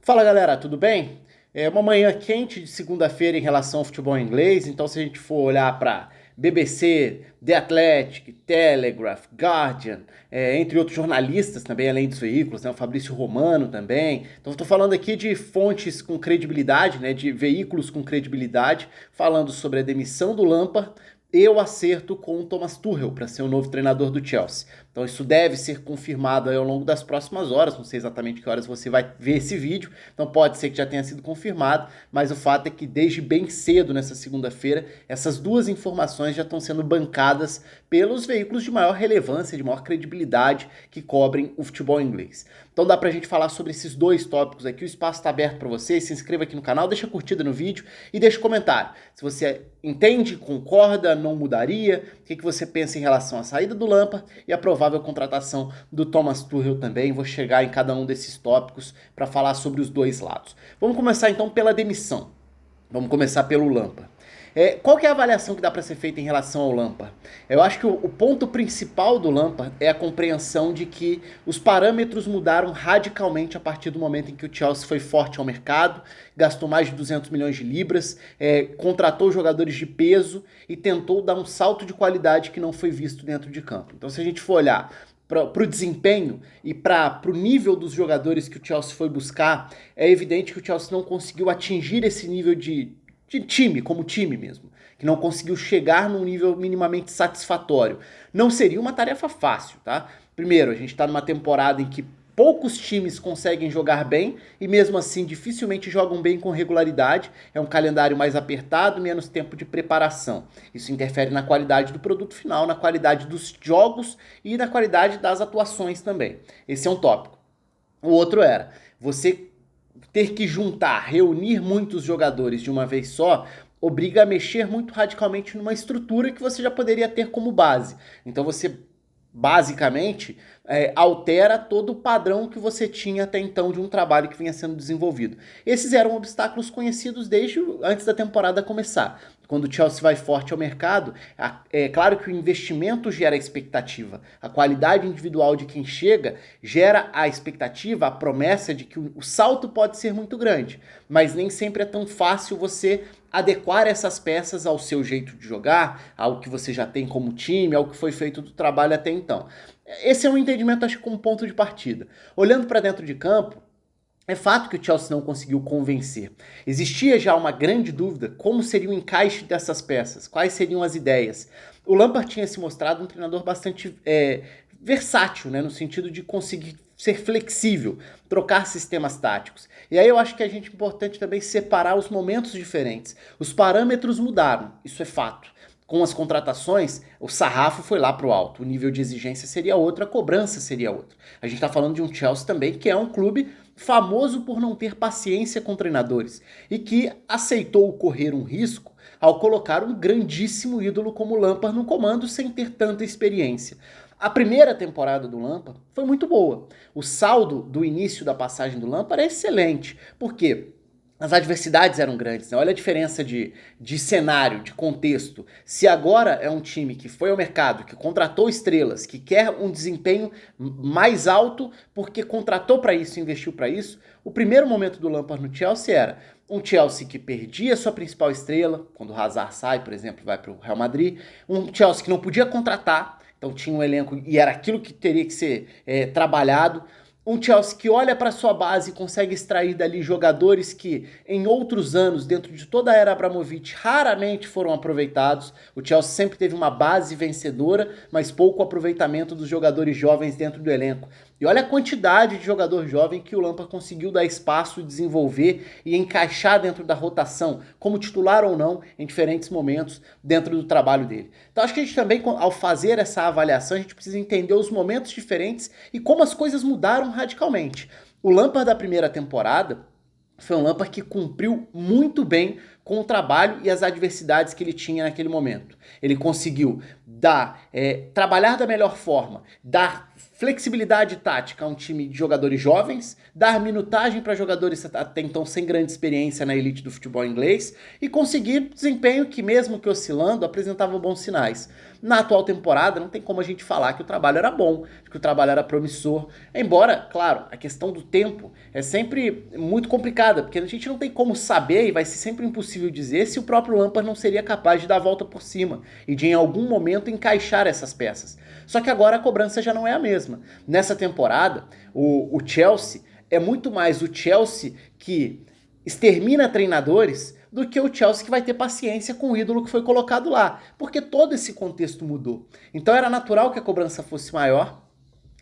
Fala galera, tudo bem? É uma manhã quente de segunda-feira em relação ao futebol inglês, então se a gente for olhar para BBC, The Athletic, Telegraph, Guardian, entre outros jornalistas também, além dos veículos, né, o Fabrício Romano também. Então estou falando aqui de fontes com credibilidade, né, de veículos com credibilidade, falando sobre a demissão do Lampard e o acerto com o Thomas Tuchel para ser o novo treinador do Chelsea. Então isso deve ser confirmado aí ao longo das próximas horas, não sei exatamente que horas você vai ver esse vídeo, então pode ser que já tenha sido confirmado, mas o fato é que desde bem cedo nessa segunda-feira, essas duas informações já estão sendo bancadas pelos veículos de maior relevância, de maior credibilidade que cobrem o futebol inglês. Então dá pra gente falar sobre esses dois tópicos aqui, o espaço está aberto para você, se inscreva aqui no canal, deixa curtida no vídeo e deixa comentário. Se você entende, concorda, não mudaria, o que você pensa em relação à saída do Lampard e a provável contratação do Thomas Tuchel também. Vou chegar em cada um desses tópicos para falar sobre os dois lados. Vamos começar então pela demissão. Vamos começar pelo Lampard. Qual que é a avaliação que dá para ser feita em relação ao Lampard? Eu acho que o ponto principal do Lampard é a compreensão de que os parâmetros mudaram radicalmente a partir do momento em que o Chelsea foi forte ao mercado, gastou mais de 200 milhões de libras, contratou jogadores de peso e tentou dar um salto de qualidade que não foi visto dentro de campo. Então se a gente for olhar para o desempenho e para o nível dos jogadores que o Chelsea foi buscar, é evidente que o Chelsea não conseguiu atingir esse nível de time, como time mesmo, que não conseguiu chegar num nível minimamente satisfatório. Não seria uma tarefa fácil, tá? Primeiro, a gente está numa temporada em que poucos times conseguem jogar bem e mesmo assim dificilmente jogam bem com regularidade. É um calendário mais apertado, menos tempo de preparação. Isso interfere na qualidade do produto final, na qualidade dos jogos e na qualidade das atuações também. Esse é um tópico. O outro era você ter que juntar, reunir muitos jogadores de uma vez só, obriga a mexer muito radicalmente numa estrutura que você já poderia ter como base. Então você basicamente altera todo o padrão que você tinha até então de um trabalho que vinha sendo desenvolvido. Esses eram obstáculos conhecidos desde antes da temporada começar. Quando o Chelsea vai forte ao mercado, é claro que o investimento gera expectativa. A qualidade individual de quem chega gera a expectativa, a promessa de que o salto pode ser muito grande. Mas nem sempre é tão fácil você adequar essas peças ao seu jeito de jogar, ao que você já tem como time, ao que foi feito do trabalho até então. Esse é um entendimento, acho que, como ponto de partida. Olhando para dentro de campo, é fato que o Chelsea não conseguiu convencer. Existia já uma grande dúvida como seria o encaixe dessas peças, quais seriam as ideias. O Lampard tinha se mostrado um treinador bastante versátil, né, no sentido de conseguir ser flexível, trocar sistemas táticos. E aí eu acho que é importante também separar os momentos diferentes. Os parâmetros mudaram, isso é fato. Com as contratações, o sarrafo foi lá para o alto, o nível de exigência seria outro, a cobrança seria outra. A gente está falando de um Chelsea também que é um clube famoso por não ter paciência com treinadores e que aceitou correr um risco ao colocar um grandíssimo ídolo como o Lampard no comando sem ter tanta experiência. A primeira temporada do Lampard foi muito boa. O saldo do início da passagem do Lampard é excelente. Por quê? As adversidades eram grandes, né? Olha a diferença de cenário, de contexto. Se agora é um time que foi ao mercado, que contratou estrelas, que quer um desempenho mais alto porque contratou para isso, investiu para isso, o primeiro momento do Lampard no Chelsea era um Chelsea que perdia sua principal estrela, quando o Hazard sai, por exemplo, vai para o Real Madrid, um Chelsea que não podia contratar, então tinha um elenco e era aquilo que teria que ser trabalhado. Um Chelsea que olha para sua base e consegue extrair dali jogadores que em outros anos, dentro de toda a era Abramovich, raramente foram aproveitados. O Chelsea sempre teve uma base vencedora, mas pouco aproveitamento dos jogadores jovens dentro do elenco. E olha a quantidade de jogador jovem que o Lampard conseguiu dar espaço, desenvolver e encaixar dentro da rotação, como titular ou não, em diferentes momentos dentro do trabalho dele. Então acho que a gente também, ao fazer essa avaliação, a gente precisa entender os momentos diferentes e como as coisas mudaram radicalmente. O Lampard da primeira temporada foi um Lampard que cumpriu muito bem com o trabalho e as adversidades que ele tinha naquele momento. Ele conseguiu trabalhar da melhor forma, dar flexibilidade tática a um time de jogadores jovens, dar minutagem para jogadores até então sem grande experiência na elite do futebol inglês e conseguir desempenho que, mesmo que oscilando, apresentava bons sinais. Na atual temporada, não tem como a gente falar que o trabalho era bom, que o trabalho era promissor. Embora, claro, a questão do tempo é sempre muito complicada, porque a gente não tem como saber e vai ser sempre impossível dizer se o próprio Lampard não seria capaz de dar a volta por cima e de, em algum momento, encaixar essas peças. Só que agora a cobrança já não é a mesma. Nessa temporada, o Chelsea é muito mais o Chelsea que extermina treinadores do que o Chelsea que vai ter paciência com o ídolo que foi colocado lá, porque todo esse contexto mudou. Então era natural que a cobrança fosse maior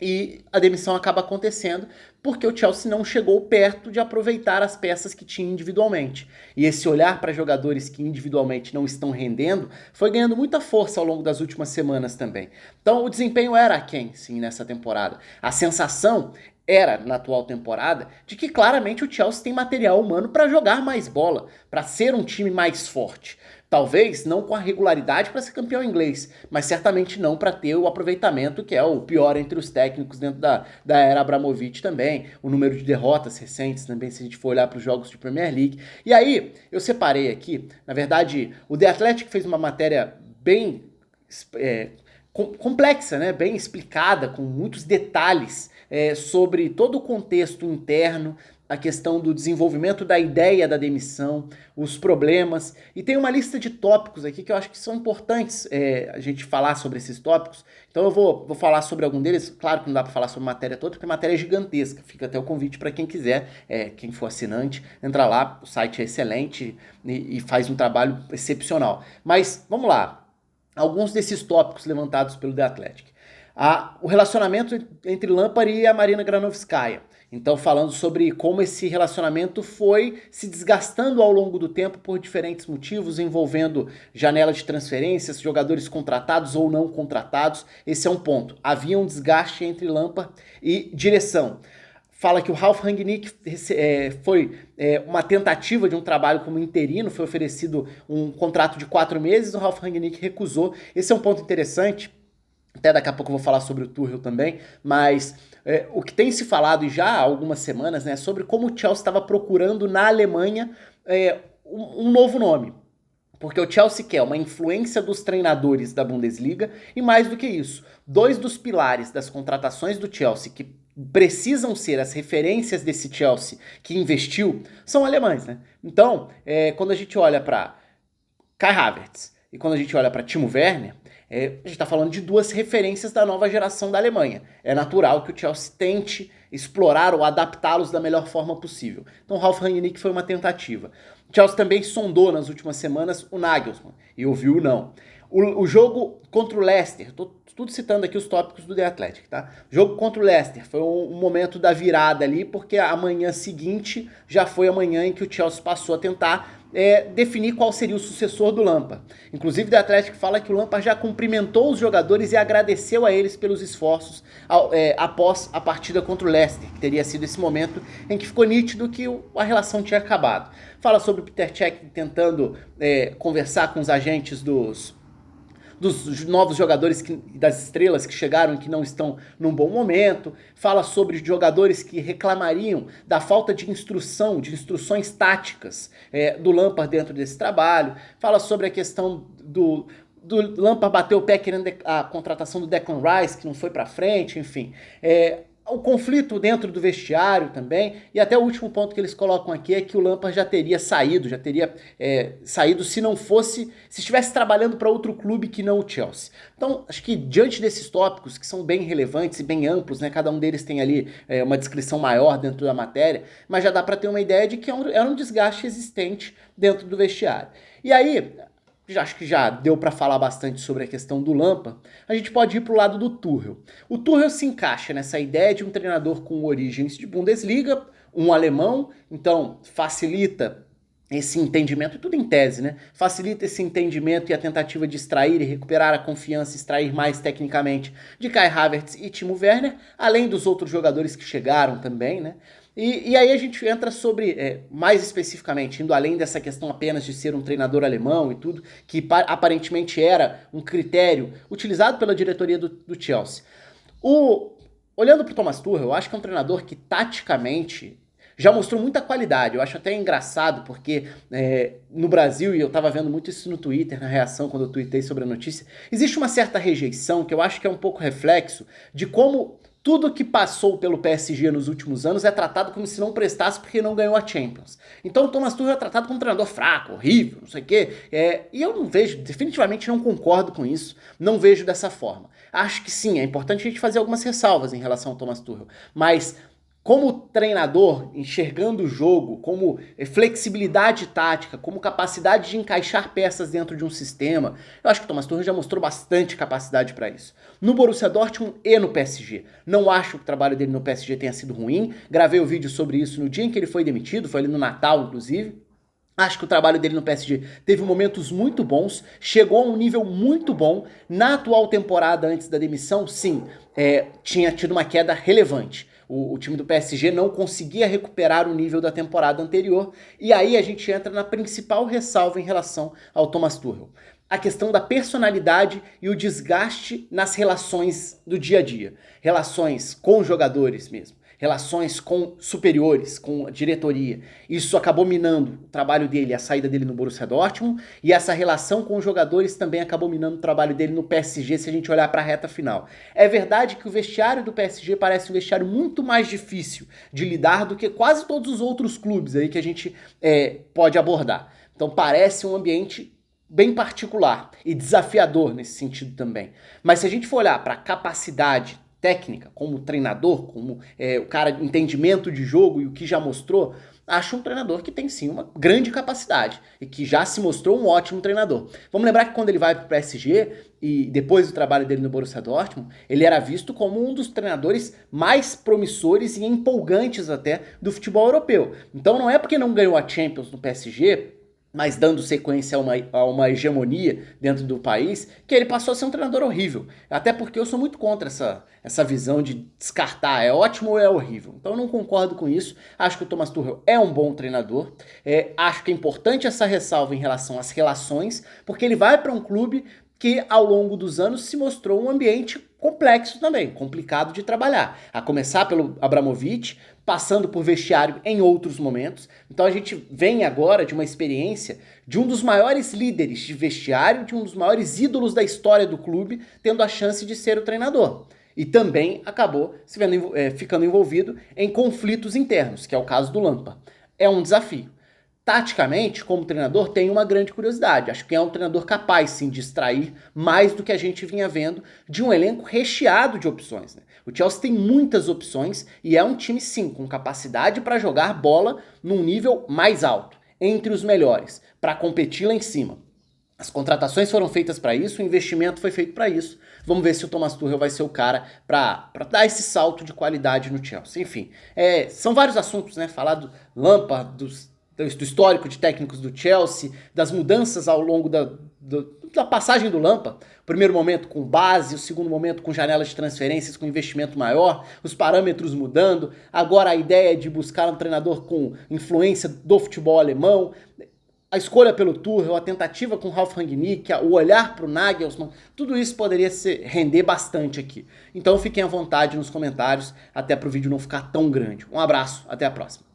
e a demissão acaba acontecendo porque o Chelsea não chegou perto de aproveitar as peças que tinha individualmente. E esse olhar para jogadores que individualmente não estão rendendo foi ganhando muita força ao longo das últimas semanas também. Então o desempenho era aquém, sim, nessa temporada. A sensação era, na atual temporada, de que claramente o Chelsea tem material humano para jogar mais bola, para ser um time mais forte. Talvez não com a regularidade para ser campeão inglês, mas certamente não para ter o aproveitamento que é o pior entre os técnicos dentro da era Abramovich também, o número de derrotas recentes também, se a gente for olhar para os jogos de Premier League. E aí, eu separei aqui, na verdade, o The Athletic fez uma matéria bem complexa, né? Bem explicada, com muitos detalhes sobre todo o contexto interno, a questão do desenvolvimento da ideia da demissão, os problemas, e tem uma lista de tópicos aqui que eu acho que são importantes a gente falar sobre esses tópicos. Então eu vou falar sobre algum deles. Claro que não dá para falar sobre a matéria toda, porque a matéria é gigantesca. Fica até o convite para quem quiser, quem for assinante, entra lá, o site é excelente e faz um trabalho excepcional. Mas vamos lá, alguns desses tópicos levantados pelo The Athletic. O relacionamento entre Lampard e a Marina Granovskaya. Então, falando sobre como esse relacionamento foi se desgastando ao longo do tempo por diferentes motivos, envolvendo janela de transferências, jogadores contratados ou não contratados. Esse é um ponto. Havia um desgaste entre Lampard e direção. Fala que o Ralf Rangnick foi uma tentativa de um trabalho como interino, foi oferecido um contrato de 4 meses, o Ralf Rangnick recusou. Esse é um ponto interessante. Até daqui a pouco eu vou falar sobre o Tuchel também, mas o que tem se falado já há algumas semanas, né, sobre como o Chelsea estava procurando na Alemanha um novo nome. Porque o Chelsea quer uma influência dos treinadores da Bundesliga e mais do que isso, 2 dos pilares das contratações do Chelsea que precisam ser as referências desse Chelsea que investiu são alemães, né? Então, quando a gente olha para Kai Havertz e quando a gente olha para Timo Werner, a gente está falando de 2 referências da nova geração da Alemanha. É natural que o Chelsea tente explorar ou adaptá-los da melhor forma possível. Então o Ralf Rangnick foi uma tentativa. O Chelsea também sondou nas últimas semanas o Nagelsmann e ouviu não. O jogo contra o Leicester, tô tudo citando aqui os tópicos do The Athletic, tá? O jogo contra o Leicester foi um momento da virada ali, porque a manhã seguinte já foi a manhã em que o Chelsea passou a tentar definir qual seria o sucessor do Lampard. Inclusive, o The Athletic fala que o Lampard já cumprimentou os jogadores e agradeceu a eles pelos esforços após a partida contra o Leicester, que teria sido esse momento em que ficou nítido que a relação tinha acabado. Fala sobre o Peter Cech tentando conversar com os agentes dos novos jogadores das estrelas que chegaram e que não estão num bom momento, fala sobre jogadores que reclamariam da falta de instrução, de instruções táticas do Lampard dentro desse trabalho, fala sobre a questão do Lampard bater o pé querendo a contratação do Declan Rice, que não foi para frente, enfim. O conflito dentro do vestiário também, e até o último ponto que eles colocam aqui é que o Lampard já teria saído se estivesse trabalhando para outro clube que não o Chelsea. Então, acho que diante desses tópicos, que são bem relevantes e bem amplos, né, cada um deles tem ali uma descrição maior dentro da matéria, mas já dá para ter uma ideia de que era um desgaste existente dentro do vestiário. E aí, acho que já deu para falar bastante sobre a questão do Lampard, a gente pode ir para o lado do Tuchel. O Tuchel se encaixa nessa ideia de um treinador com origens de Bundesliga, um alemão, então facilita esse entendimento, tudo em tese, né? Facilita esse entendimento e a tentativa de extrair e recuperar a confiança, extrair mais tecnicamente de Kai Havertz e Timo Werner, além dos outros jogadores que chegaram também, né? E aí a gente entra sobre, mais especificamente, indo além dessa questão apenas de ser um treinador alemão e tudo, que aparentemente era um critério utilizado pela diretoria do Chelsea. Olhando para o Thomas Tuchel, eu acho que é um treinador que taticamente já mostrou muita qualidade. Eu acho até engraçado, porque no Brasil, e eu tava vendo muito isso no Twitter, na reação, quando eu tuitei sobre a notícia, existe uma certa rejeição, que eu acho que é um pouco reflexo, de como tudo que passou pelo PSG nos últimos anos é tratado como se não prestasse porque não ganhou a Champions. Então o Thomas Tuchel é tratado como um treinador fraco, horrível, não sei o quê. E eu não vejo, definitivamente não concordo com isso, não vejo dessa forma. Acho que sim, é importante a gente fazer algumas ressalvas em relação ao Thomas Tuchel, mas como treinador, enxergando o jogo, como flexibilidade tática, como capacidade de encaixar peças dentro de um sistema, eu acho que o Thomas Tuchel já mostrou bastante capacidade para isso. No Borussia Dortmund e no PSG. Não acho que o trabalho dele no PSG tenha sido ruim. Gravei o vídeo sobre isso no dia em que ele foi demitido, foi ali no Natal, inclusive. Acho que o trabalho dele no PSG teve momentos muito bons, chegou a um nível muito bom. Na atual temporada, antes da demissão, sim, tinha tido uma queda relevante. O time do PSG não conseguia recuperar o nível da temporada anterior. E aí a gente entra na principal ressalva em relação ao Thomas Tuchel. A questão da personalidade e o desgaste nas relações do dia a dia. Relações com jogadores mesmo. Relações com superiores, com a diretoria. Isso acabou minando o trabalho dele, a saída dele no Borussia Dortmund, e essa relação com os jogadores também acabou minando o trabalho dele no PSG, se a gente olhar para a reta final. É verdade que o vestiário do PSG parece um vestiário muito mais difícil de lidar do que quase todos os outros clubes aí que a gente pode abordar. Então parece um ambiente bem particular e desafiador nesse sentido também. Mas se a gente for olhar para a capacidade técnica, como treinador, como o cara de entendimento de jogo e o que já mostrou, acho um treinador que tem sim uma grande capacidade e que já se mostrou um ótimo treinador. Vamos lembrar que quando ele vai para o PSG e depois do trabalho dele no Borussia Dortmund, ele era visto como um dos treinadores mais promissores e empolgantes até do futebol europeu. Então não é porque não ganhou a Champions no PSG, mas dando sequência a uma hegemonia dentro do país, que ele passou a ser um treinador horrível. Até porque eu sou muito contra essa visão de descartar, é ótimo ou é horrível. Então eu não concordo com isso. Acho que o Thomas Tuchel é um bom treinador. Acho que é importante essa ressalva em relação às relações, porque ele vai para um clube que ao longo dos anos se mostrou um ambiente complexo também, complicado de trabalhar. A começar pelo Abramovich, passando por vestiário em outros momentos. Então a gente vem agora de uma experiência de um dos maiores líderes de vestiário, de um dos maiores ídolos da história do clube, tendo a chance de ser o treinador. E também acabou ficando envolvido em conflitos internos, que é o caso do Lampard. É um desafio. Taticamente, como treinador, tem uma grande curiosidade. Acho que é um treinador capaz, sim, de extrair mais do que a gente vinha vendo de um elenco recheado de opções, né? O Chelsea tem muitas opções e é um time, sim, com capacidade para jogar bola num nível mais alto, entre os melhores, para competir lá em cima. As contratações foram feitas para isso, o investimento foi feito para isso. Vamos ver se o Thomas Tuchel vai ser o cara para dar esse salto de qualidade no Chelsea. Enfim, são vários assuntos, né? Falar do Lampard, do histórico de técnicos do Chelsea, das mudanças ao longo da passagem do Lampard. O primeiro momento com base, o segundo momento com janelas de transferências com investimento maior, os parâmetros mudando. Agora a ideia de buscar um treinador com influência do futebol alemão. A escolha pelo Tuchel, a tentativa com o Ralf Rangnick, o olhar para o Nagelsmann, tudo isso poderia render bastante aqui. Então fiquem à vontade nos comentários, até para o vídeo não ficar tão grande. Um abraço, até a próxima.